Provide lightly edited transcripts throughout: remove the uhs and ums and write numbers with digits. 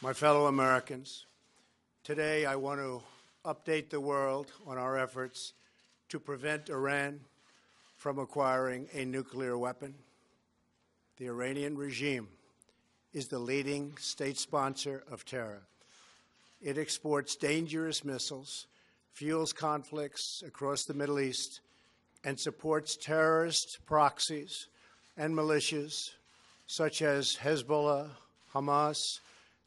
My fellow Americans, today I want to update the world on our efforts to prevent Iran from acquiring a nuclear weapon. The Iranian regime is the leading state sponsor of terror. It exports dangerous missiles, fuels conflicts across the Middle East, and supports terrorist proxies and militias such as Hezbollah, Hamas,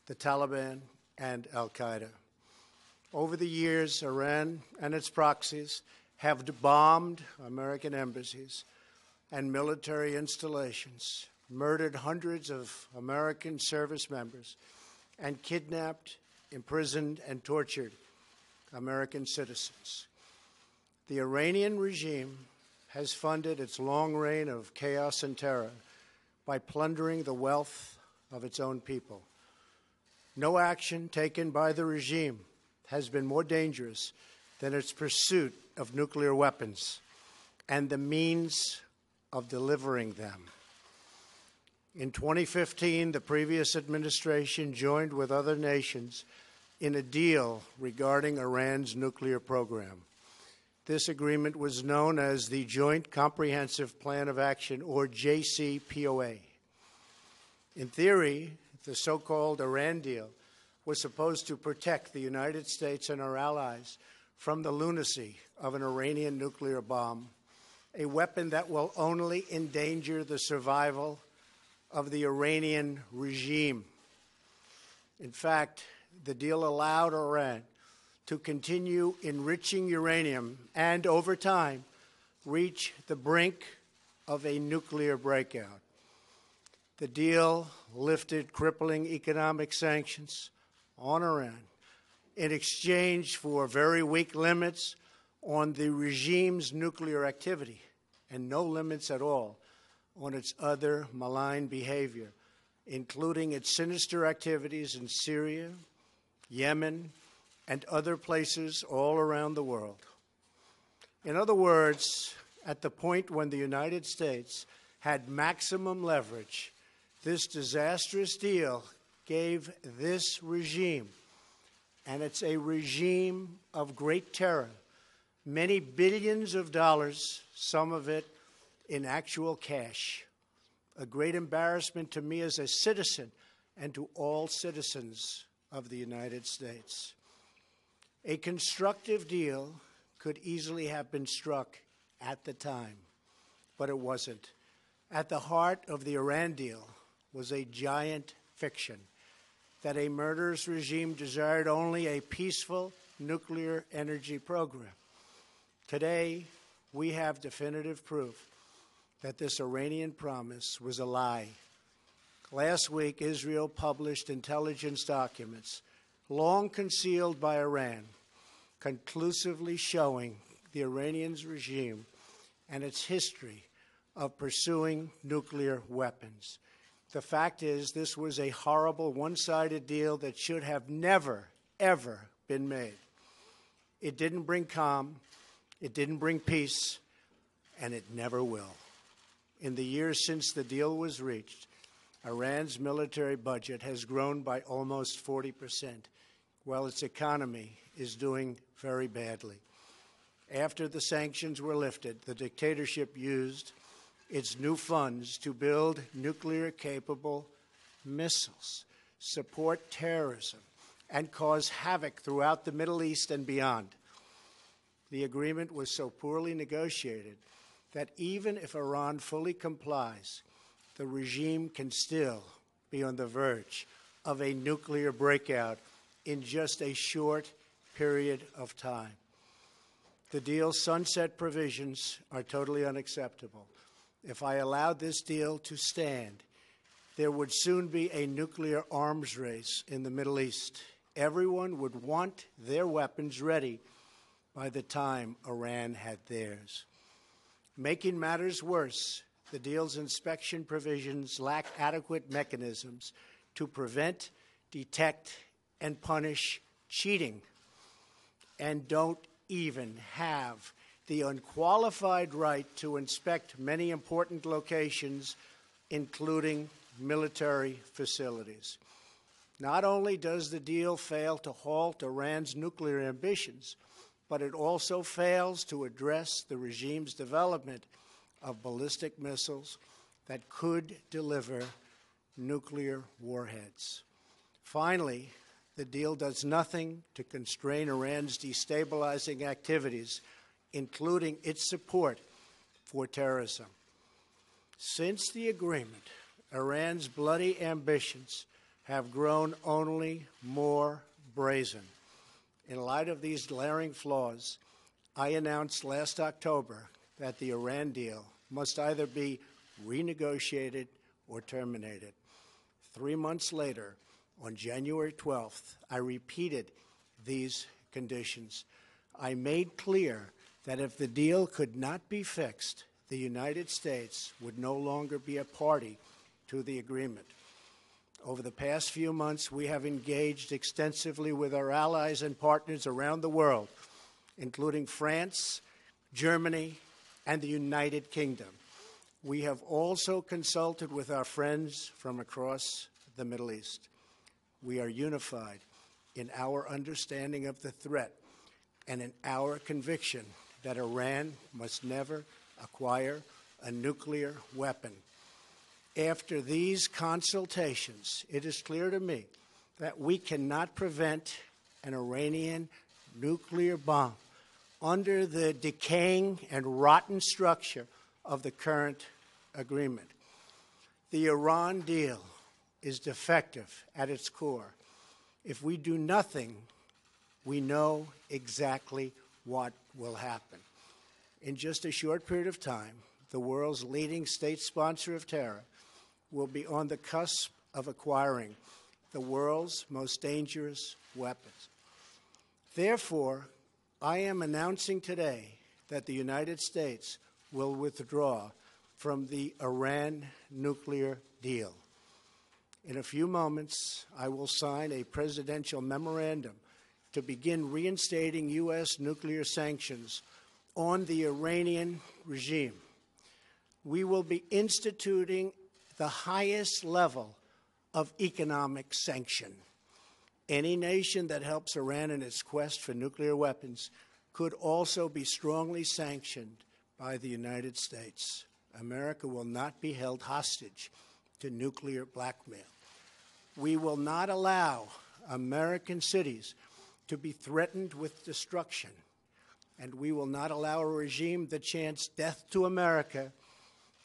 the Taliban, and al-Qaeda. Over the years, Iran and its proxies have bombed American embassies and military installations, murdered hundreds of American service members, and kidnapped, imprisoned, and tortured American citizens. The Iranian regime has funded its long reign of chaos and terror by plundering the wealth of its own people. No action taken by the regime has been more dangerous than its pursuit of nuclear weapons and the means of delivering them. In 2015, the previous administration joined with other nations in a deal regarding Iran's nuclear program. This agreement was known as the Joint Comprehensive Plan of Action, or JCPOA. In theory, the so-called Iran deal was supposed to protect the United States and our allies from the lunacy of an Iranian nuclear bomb, a weapon that will only endanger the survival of the Iranian regime. In fact, the deal allowed Iran to continue enriching uranium and, over time, reach the brink of a nuclear breakout. The deal lifted crippling economic sanctions on Iran in exchange for very weak limits on the regime's nuclear activity and no limits at all on its other malign behavior, including its sinister activities in Syria, Yemen, and other places all around the world. In other words, at the point when the United States had maximum leverage, this disastrous deal gave this regime, and it's a regime of great terror, many billions of dollars, some of it in actual cash. A great embarrassment to me as a citizen and to all citizens of the United States. A constructive deal could easily have been struck at the time, but it wasn't. At the heart of the Iran deal was a giant fiction that a murderous regime desired only a peaceful nuclear energy program. Today, we have definitive proof that this Iranian promise was a lie. Last week, Israel published intelligence documents, long concealed by Iran, conclusively showing the Iranian regime and its history of pursuing nuclear weapons. The fact is, this was a horrible, one-sided deal that should have never, ever been made. It didn't bring calm, it didn't bring peace, and it never will. In the years since the deal was reached, Iran's military budget has grown by almost 40%, while its economy is doing very badly. After the sanctions were lifted, the dictatorship used its new funds to build nuclear-capable missiles, support terrorism, and cause havoc throughout the Middle East and beyond. The agreement was so poorly negotiated that even if Iran fully complies, the regime can still be on the verge of a nuclear breakout in just a short period of time. The deal's sunset provisions are totally unacceptable. If I allowed this deal to stand, there would soon be a nuclear arms race in the Middle East. Everyone would want their weapons ready by the time Iran had theirs. Making matters worse, the deal's inspection provisions lack adequate mechanisms to prevent, detect, and punish cheating, and don't even have the unqualified right to inspect many important locations, including military facilities. Not only does the deal fail to halt Iran's nuclear ambitions, but it also fails to address the regime's development of ballistic missiles that could deliver nuclear warheads. Finally, the deal does nothing to constrain Iran's destabilizing activities, including its support for terrorism. Since the agreement, Iran's bloody ambitions have grown only more brazen. In light of these glaring flaws, I announced last October that the Iran deal must either be renegotiated or terminated. 3 months later, on January 12th, I repeated these conditions. I made clear that if the deal could not be fixed, the United States would no longer be a party to the agreement. Over the past few months, we have engaged extensively with our allies and partners around the world, including France, Germany, and the United Kingdom. We have also consulted with our friends from across the Middle East. We are unified in our understanding of the threat and in our conviction that Iran must never acquire a nuclear weapon. After these consultations, it is clear to me that we cannot prevent an Iranian nuclear bomb under the decaying and rotten structure of the current agreement. The Iran deal is defective at its core. If we do nothing, we know exactly what will happen. In just a short period of time, the world's leading state sponsor of terror will be on the cusp of acquiring the world's most dangerous weapons. Therefore, I am announcing today that the United States will withdraw from the Iran nuclear deal. In a few moments, I will sign a presidential memorandum to begin reinstating U.S. nuclear sanctions on the Iranian regime. We will be instituting the highest level of economic sanction. Any nation that helps Iran in its quest for nuclear weapons could also be strongly sanctioned by the United States. America will not be held hostage to nuclear blackmail. We will not allow American cities to be threatened with destruction, and we will not allow a regime that chants death to America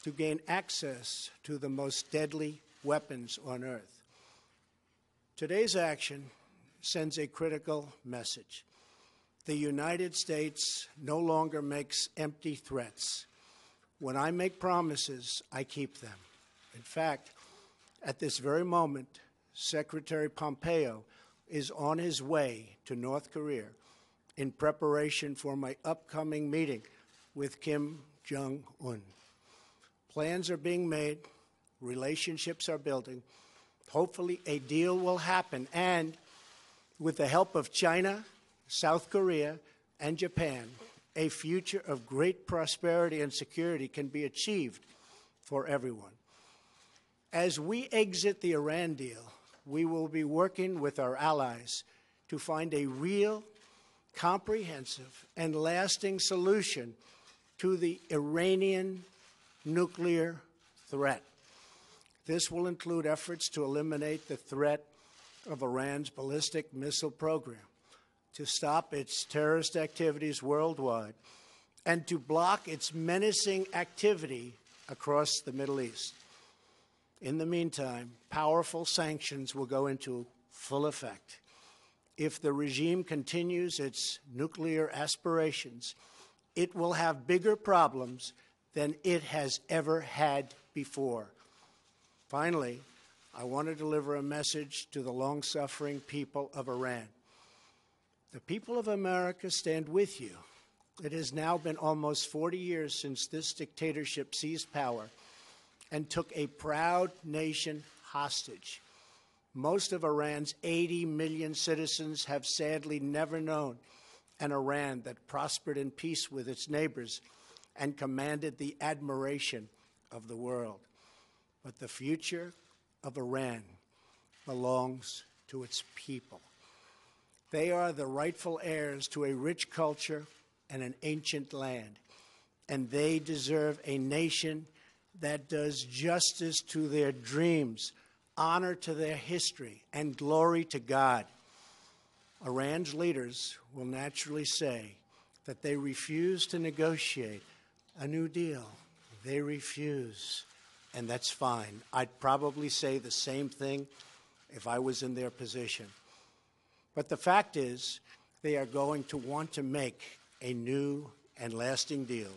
to gain access to the most deadly weapons on earth. Today's action sends a critical message. The United States no longer makes empty threats. When I make promises, I keep them. In fact, at this very moment, Secretary Pompeo is on his way to North Korea in preparation for my upcoming meeting with Kim Jong-un. Plans are being made, relationships are building. Hopefully a deal will happen, and with the help of China, South Korea, and Japan, a future of great prosperity and security can be achieved for everyone. As we exit the Iran deal, we will be working with our allies to find a real, comprehensive, and lasting solution to the Iranian nuclear threat. This will include efforts to eliminate the threat of Iran's ballistic missile program, to stop its terrorist activities worldwide, and to block its menacing activity across the Middle East. In the meantime, powerful sanctions will go into full effect. If the regime continues its nuclear aspirations, it will have bigger problems than it has ever had before. Finally, I want to deliver a message to the long-suffering people of Iran. The people of America stand with you. It has now been almost 40 years since this dictatorship seized power and took a proud nation hostage. Most of Iran's 80 million citizens have sadly never known an Iran that prospered in peace with its neighbors and commanded the admiration of the world. But the future of Iran belongs to its people. They are the rightful heirs to a rich culture and an ancient land, and they deserve a nation that does justice to their dreams, honor to their history, and glory to God. Iran's leaders will naturally say that they refuse to negotiate a new deal. They refuse, and that's fine. I'd probably say the same thing if I was in their position. But the fact is, they are going to want to make a new and lasting deal,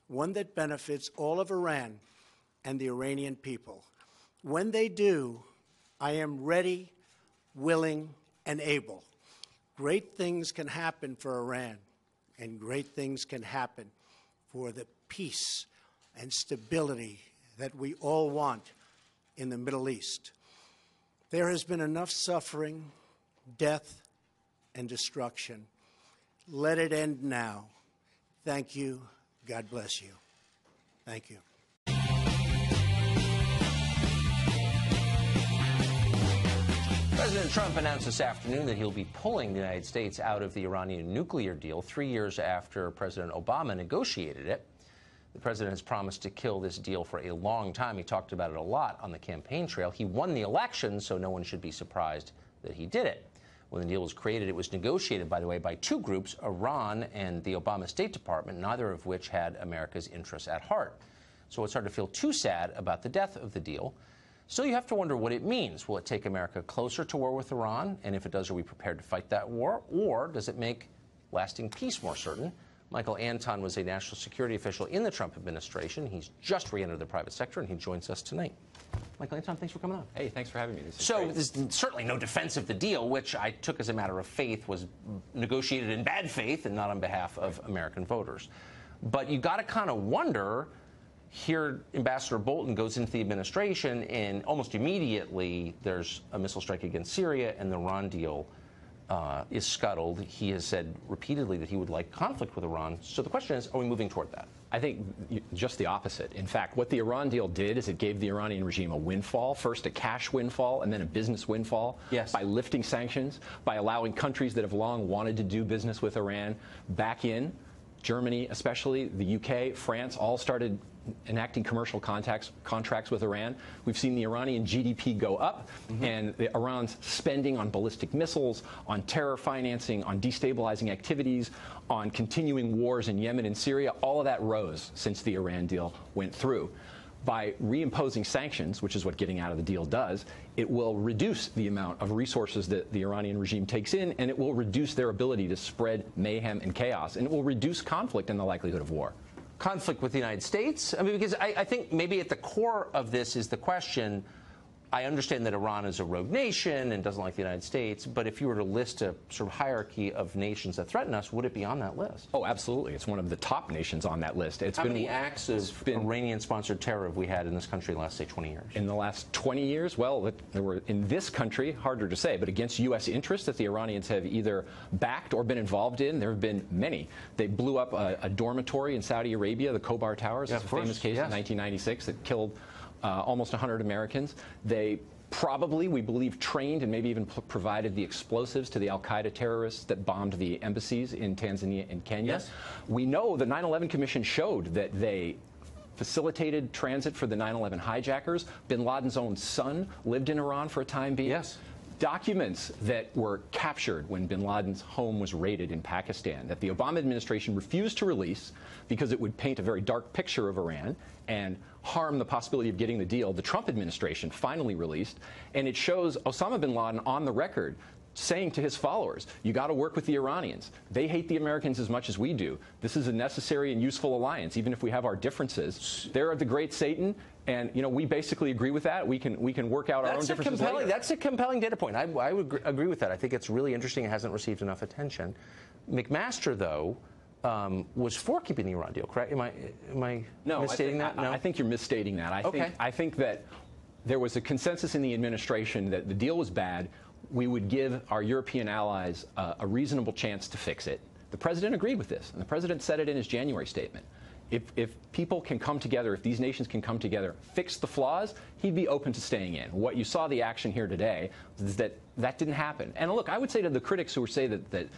one that benefits all of Iran and the Iranian people. When they do, I am ready, willing, and able. Great things can happen for Iran, and great things can happen for the peace and stability that we all want in the Middle East. There has been enough suffering, death, and destruction. Let it end now. Thank you. God bless you. Thank you. President Trump announced this afternoon that he'll be pulling the United States out of the Iranian nuclear deal 3 years after President Obama negotiated it. The president has promised to kill this deal for a long time. He talked about it a lot on the campaign trail. He won the election, so no one should be surprised that he did it. When the deal was created, it was negotiated, by the way, by two groups, Iran and the Obama State Department, neither of which had America's interests at heart. So it's hard to feel too sad about the death of the deal. Still, you have to wonder what it means. Will it take America closer to war with Iran? And if it does, are we prepared to fight that war? Or does it make lasting peace more certain? Michael Anton was a national security official in the Trump administration. He's just re-entered the private sector, and he joins us tonight. Michael Anton, thanks for coming on. Hey, thanks for having me. There's certainly no defense of the deal, which I took as a matter of faith was negotiated in bad faith and not on behalf of American voters. But you got to kind of wonder. Here, Ambassador Bolton goes into the administration, and almost immediately there's a missile strike against Syria, and the Iran deal is scuttled. He has said repeatedly that he would like conflict with Iran. So the question is, are we moving toward that? I think just the opposite. In fact, what the Iran deal did is it gave the Iranian regime a windfall, first a cash windfall and then a business windfall. Yes. By lifting sanctions, by allowing countries that have long wanted to do business with Iran back in. Germany, especially, the UK, France, all started enacting commercial contracts with Iran. We've seen the Iranian GDP go up, and Iran's spending on ballistic missiles, on terror financing, on destabilizing activities, on continuing wars in Yemen and Syria, all of that rose since the Iran deal went through. By reimposing sanctions, which is what getting out of the deal does, it will reduce the amount of resources that the Iranian regime takes in, and it will reduce their ability to spread mayhem and chaos, and it will reduce conflict and the likelihood of war. Conflict with the United States? I mean, because I think maybe at the core of this is the question, I understand that Iran is a rogue nation and doesn't like the United States, but if you were to list a sort of hierarchy of nations that threaten us, would it be on that list? Oh, absolutely. It's one of the top nations on that list. How many acts of Iranian-sponsored terror have we had in this country in the last, say, 20 years? In the last 20 years? Well, there were, in this country, harder to say, but against U.S. interests that the Iranians have either backed or been involved in, there have been many. They blew up a dormitory in Saudi Arabia, the Khobar Towers. It's a famous case in 1996 that killed almost 100 Americans. They probably, we believe, trained and maybe even provided the explosives to the al-Qaeda terrorists that bombed the embassies in Tanzania and Kenya. Yes. We know the 9/11 Commission showed that they facilitated transit for the 9/11 hijackers. Bin Laden's own son lived in Iran for a time being. Yes. Documents that were captured when bin Laden's home was raided in Pakistan that the Obama administration refused to release because it would paint a very dark picture of Iran and harm the possibility of getting the deal. The Trump administration finally released, and it shows Osama bin Laden on the record saying to his followers, you got to work with the Iranians. They hate the Americans as much as we do. This is a necessary and useful alliance, even if we have our differences. They're the great Satan, and we basically agree with that. We can work out our own differences later. That's a compelling data point. I would agree with that. I think it's really interesting. It hasn't received enough attention. McMaster, though, was for keeping the Iran deal, correct? Am I misstating that? No, I think you're misstating that. I think that there was a consensus in the administration that the deal was bad. We would give our European allies a reasonable chance to fix it. The president agreed with this, and the president said it in his January statement. if people can come together, if these nations can come together, fix the flaws, he'd be open to staying in. What you saw the action here today is that didn't happen. And look, I would say to the critics who say that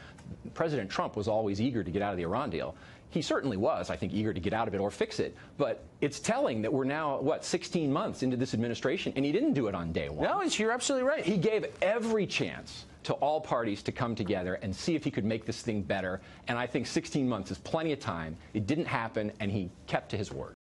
President Trump was always eager to get out of the Iran deal, he certainly was, I think, eager to get out of it or fix it. But it's telling that we're now, 16 months into this administration, and he didn't do it on day one. No, you're absolutely right. He gave every chance to all parties to come together and see if he could make this thing better. And I think 16 months is plenty of time. It didn't happen, and he kept to his word.